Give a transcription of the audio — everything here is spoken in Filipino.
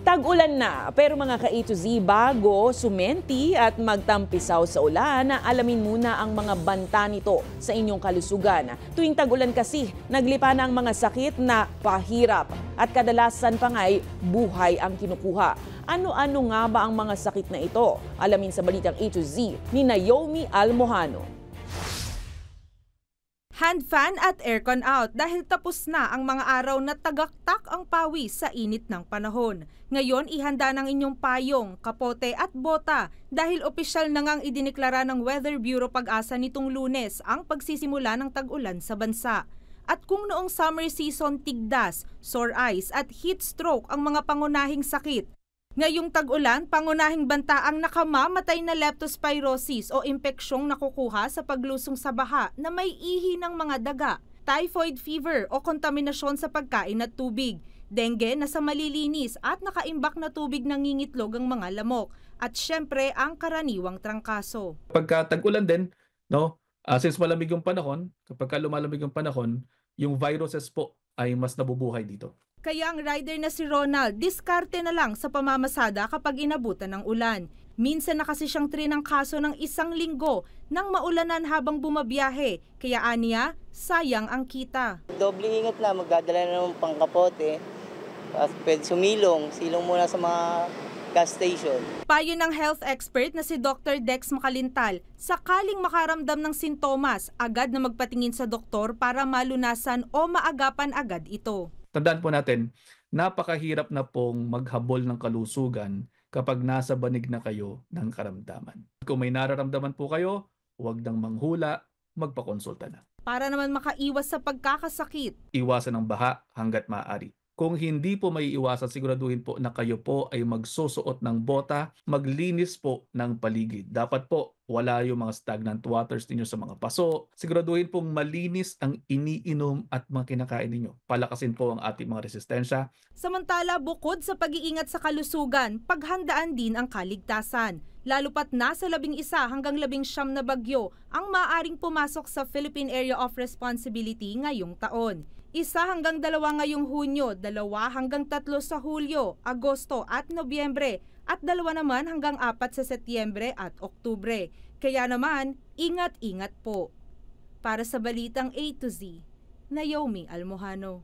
Tag-ulan na, pero mga ka-A to Z, bago sumenti at magtampisaw sa ulan, alamin muna ang mga banta nito sa inyong kalusugan. Tuwing tag-ulan kasi, naglipa na ang mga sakit na pahirap at kadalasan pa nga'y buhay ang kinukuha. Ano-ano nga ba ang mga sakit na ito? Alamin sa balitang A to Z ni Naomi Almojano. Hand fan at aircon out dahil tapos na ang mga araw na tagaktak ang pawis sa init ng panahon. Ngayon, ihanda ng inyong payong, kapote at bota dahil opisyal na ngang idineklara ng Weather Bureau Pag-asa nitong Lunes ang pagsisimula ng tag-ulan sa bansa. At kung noong summer season tigdas, sore eyes at heat stroke ang mga pangunahing sakit, ngayong tag-ulan, pangunahing banta ang nakamamatay na leptospirosis o impeksyong nakukuha sa paglusong sa baha na may ihi ng mga daga, typhoid fever o kontaminasyon sa pagkain at tubig, dengue na sa malilinis at nakaimbak na tubig nangingitlog ang mga lamok, at syempre ang karaniwang trangkaso. Pagka tag-ulan din, no, since malamig yung panahon, kapag lumalamig yung panahon, yung viruses po ay mas nabubuhay dito. Kaya ang rider na si Ronald, diskarte na lang sa pamamasada kapag inabutan ng ulan. Minsan na kasi siyang trinang kaso ng 1 linggo nang maulanan habang bumabiyahe. Kaya aniya, sayang ang kita. Doble ingat na, magdadala na ng pangkapote. Pwede silong muna sa mga gas station. Payo ng health expert na si Dr. Dex Makalintal, sakaling makaramdam ng sintomas, agad na magpatingin sa doktor para malunasan o maagapan agad ito. Tandaan po natin, napakahirap na pong maghabol ng kalusugan kapag nasa banig na kayo ng karamdaman. Kung may nararamdaman po kayo, huwag nang manghula, magpakonsulta na. Para naman makaiwas sa pagkakasakit, iwasan ang baha hanggat maaari. Kung hindi po may iwasan, siguraduhin po na kayo po ay magsusuot ng bota, maglinis po ng paligid. Dapat po wala yung mga stagnant waters ninyo sa mga paso. Siguraduhin pong malinis ang iniinom at mga kinakain ninyo. Palakasin po ang ating mga resistensya. Samantala, bukod sa pag-iingat sa kalusugan, paghandaan din ang kaligtasan. Lalo pat nasa 11 hanggang 19 na bagyo ang maaaring pumasok sa Philippine Area of Responsibility ngayong taon. 1 hanggang 2 ngayong Hunyo, 2 hanggang 3 sa Hulyo, Agosto at Nobyembre, at 2 naman hanggang 4 sa Setyembre at Oktubre. Kaya naman, ingat-ingat po. Para sa Balitang A to Z, Naomi Almojano.